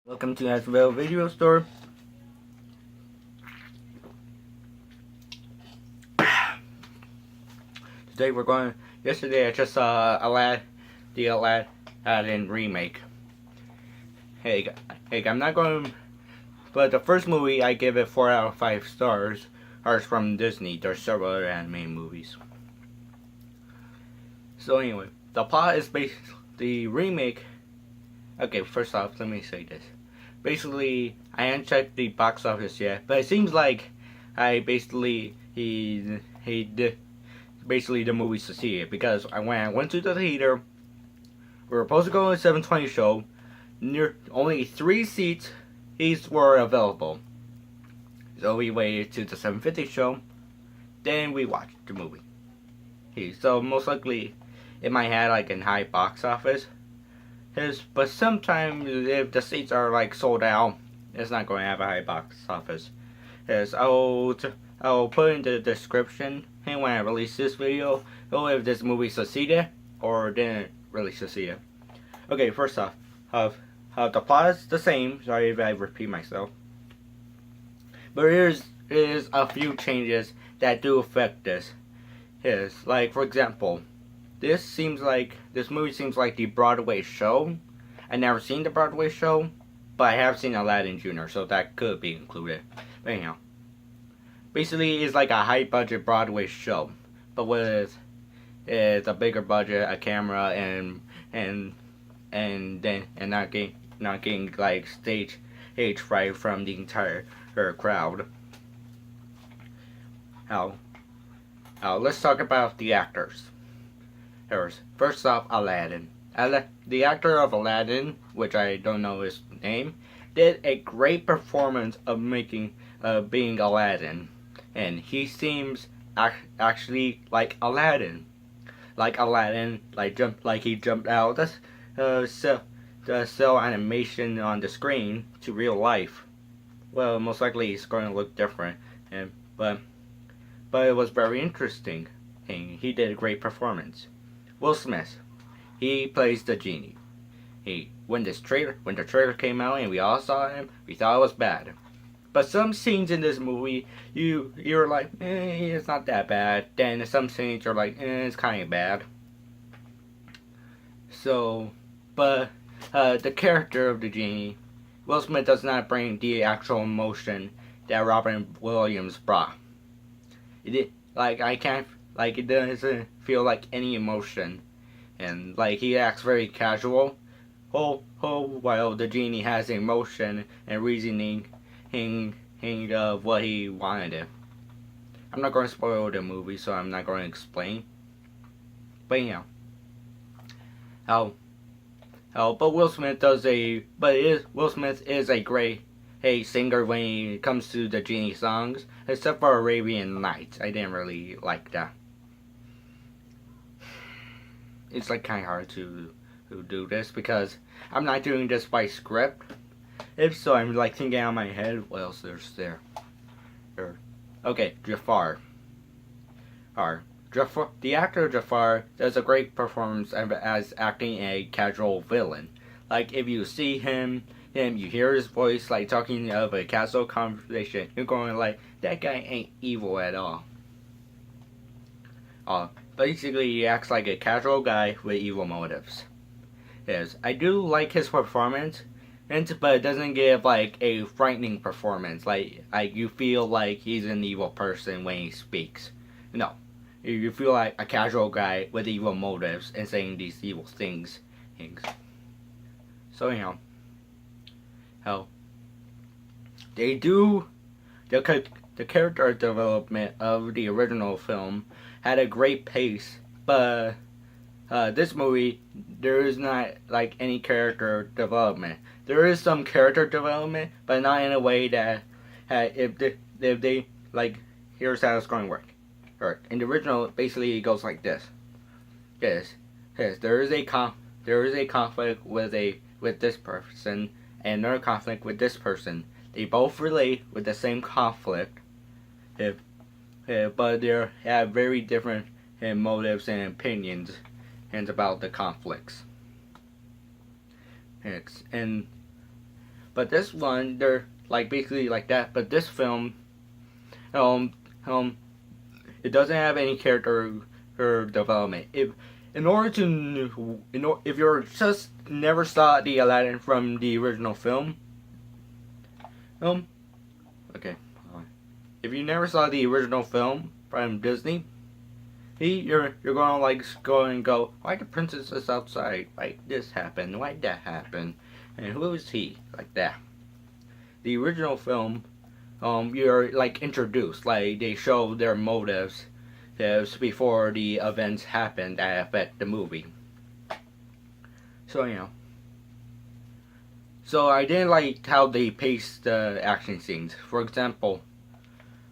Welcome to ACEVEDO Video Store. Today we're going. Yesterday I just saw the Aladdin remake. Hey, I'm not going. But the first movie I give it 4 out of 5 stars. Are from Disney. There's several other anime movies. So anyway, the plot is basically the remake. Okay, first off, let me say this. Basically, I haven't checked the box office yet, but it seems like he did basically the movies to see it, because when I went to the theater, we were supposed to go to a 7:20 show. Only 3 seats were available, so we waited to the 7:50 show. Then we watched the movie. So most likely, it might have like a high box office. But sometimes if the seats are like sold out, it's not going to have a high box office. I'll put in the description, and when I release this video, if this movie succeeded or didn't really succeed. Okay, first off, the plot is the same. Sorry if I repeat myself, but there's a few changes that do affect this. Like, for example, this movie seems like the Broadway show. I've never seen the Broadway show, but I have seen Aladdin Jr., so that could be included. But anyhow, basically it's like a high budget Broadway show, but with a bigger budget, a camera, and not getting like stage fright from the entire crowd. Let's talk about the actors. First off, Aladdin. The actor of Aladdin, which I don't know his name, did a great performance of being Aladdin, and he seems actually like Aladdin, he jumped out the cell animation on the screen to real life. Well, most likely he's going to look different, but it was very interesting. He did a great performance. Will Smith, he plays the genie. When the trailer came out and we all saw him, we thought it was bad. But some scenes in this movie, you're like, it's not that bad. Then some scenes you're like, it's kind of bad. So, but the character of the genie, Will Smith does not bring the actual emotion that Robin Williams brought. It doesn't feel like any emotion, and like he acts very casual. While the genie has emotion and reasoning of what he wanted. I'm not going to spoil the movie, so I'm not going to explain. But yeah, but Will Smith is a great singer when it comes to the genie songs, except for Arabian Nights. I didn't really like that. It's like kind of hard to do this because I'm not doing this by script. If so, I'm like thinking out of my head, what else there's there? Okay, Jafar. The actor Jafar does a great performance as acting a casual villain. Like, if you see him, you hear his voice, like talking of a casual conversation, you're going like, that guy ain't evil at all. Basically, he acts like a casual guy with evil motives. I do like his performance, but it doesn't give like a frightening performance. Like you feel like he's an evil person when he speaks. No, you feel like a casual guy with evil motives and saying these evil things. So anyhow, they do the character development of the original film had a great pace, but this movie, there is not like any character development. There is some character development, but not in a way that if they like, here's how it's going to work. In the original, basically it goes like this. There is a conflict with this person and another conflict with this person. They both relate with the same conflict, but they have very different motives and opinions about the conflicts. But But this one, they're like basically like that. But this film, um, um, it doesn't have any character or development. If you're just never saw the Aladdin from the original film, okay, if you never saw the original film from Disney, you're gonna like go and go, why the princess is outside? Why this happened? Why that happened? And who is he? Like that. The original film, you're like introduced, like they show their motives before the events happen that affect the movie. So So I didn't like how they paced the action scenes. For example,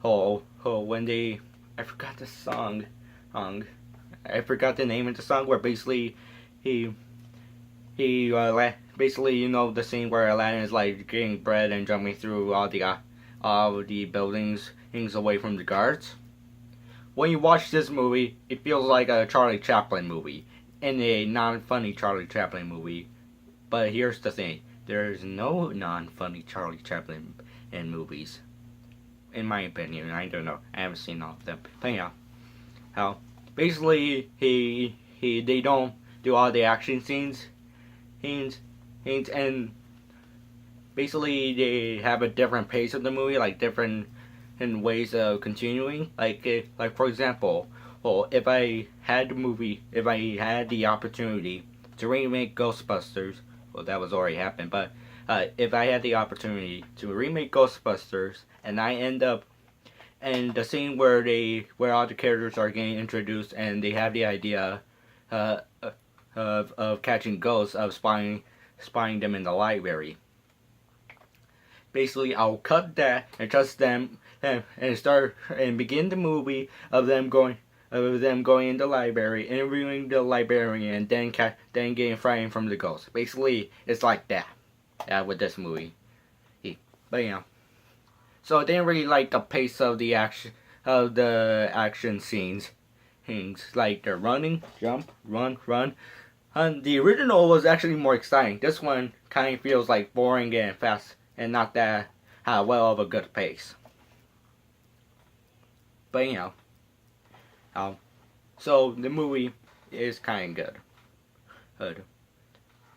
when I forgot the song. I forgot the name of the song where basically he basically the scene where Aladdin is like getting bread and jumping through all the buildings things away from the guards. When you watch this movie, it feels like a Charlie Chaplin movie, and a non-funny Charlie Chaplin movie. But here's the thing: there's no non-funny Charlie Chaplin in movies, in my opinion. I don't know. I haven't seen all of them. But yeah, how basically they don't do all the action scenes, and basically they have a different pace of the movie, like different in ways of continuing. Like for example, if I had the opportunity to remake Ghostbusters, well, that was already happened, but if I had the opportunity to remake Ghostbusters and I end up in the scene where all the characters are getting introduced and they have the idea of catching ghosts, of spying them in the library. Basically, I'll cut that and just them and begin the movie of them going in the library, interviewing the librarian, then getting frightened from the ghost. Basically, it's like that. With this movie. But so I didn't really like the pace of the action scenes. Things like the running, jump, run. The original was actually more exciting. This one kind of feels like boring and fast, and not that well of a good pace. But so the movie is kind of good.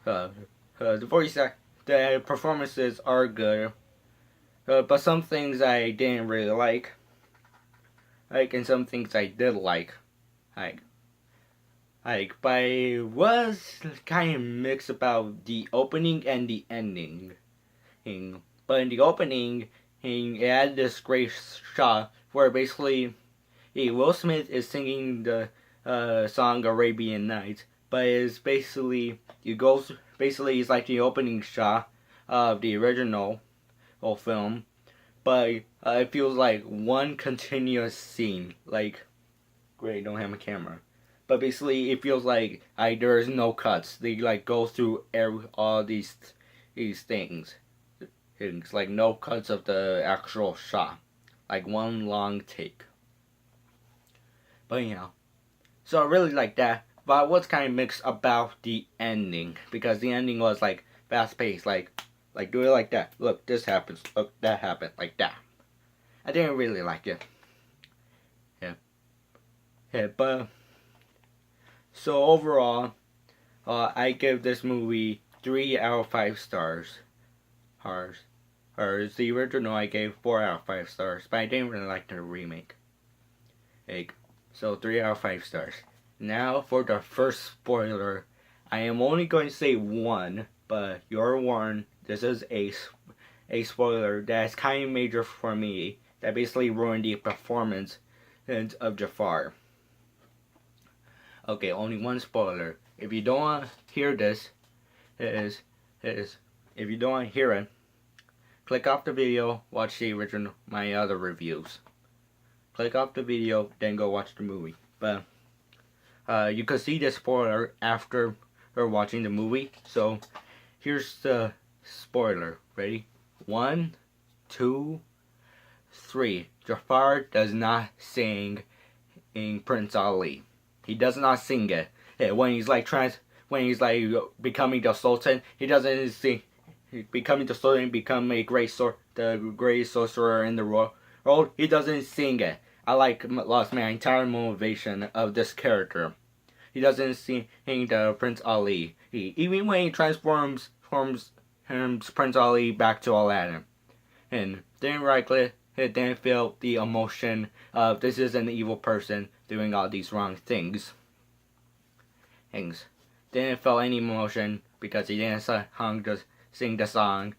The voice the performances are good, but some things I didn't really like, and some things I did like. But I was kind of mixed about the opening and the ending. But in the opening, it had this great shot where basically Will Smith is singing the song Arabian Nights, but it's basically it's like the opening shot of the original film, but it feels like one continuous scene. Like, great, don't have a camera. But basically, it feels like there's no cuts. They like go through all these things. It's like no cuts of the actual shot, like one long take. But so I really like that. But I was kind of mixed about the ending, because the ending was like fast paced, like do it like that. Look, this happens. Look, that happened, like that. I didn't really like it. But so overall, I give this movie 3 out of 5 stars. The original I gave 4 out of 5 stars, but I didn't really like the remake. So 3 out of 5 stars. Now for the first spoiler. I am only going to say one, but you're warned. This is a spoiler that's kind of major for me. That basically ruined the performance of Jafar. Okay, only one spoiler. If you don't want to hear this, if you don't want to hear it, click off the video, watch the original, my other reviews. Click off the video, then go watch the movie. But you could see the spoiler after watching the movie. So here's the spoiler. Ready? 1, 2, 3. Jafar does not sing in Prince Ali. He does not sing it. When he's like becoming the Sultan, he doesn't sing becoming the story and become the greatest sorcerer in the world, he doesn't sing it. I lost my entire motivation of this character. He doesn't sing the Prince Ali. Even when he transforms Prince Ali back to Aladdin, and didn't feel the emotion of this is an evil person doing all these wrong things. Didn't feel any emotion because he didn't sing the song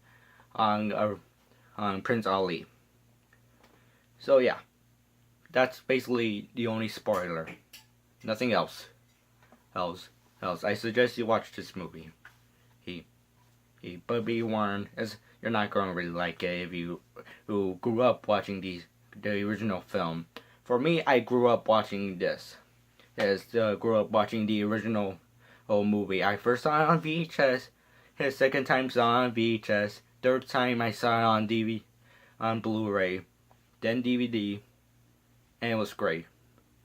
on Prince Ali. So yeah, that's basically the only spoiler. Nothing else. I suggest you watch this movie. But be warned, as you're not going to really like it if you who grew up watching the original film. For me, I grew up watching this. Grew up watching the original movie. I first saw it on VHS. His second time saw it on VHS. Third time I saw it on DVD, on Blu-ray, then DVD, and it was great.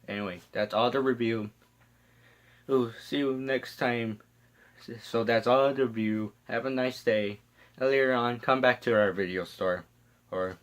Anyway, that's all the review. See you next time. So that's all the review. Have a nice day. And later on, come back to our video store or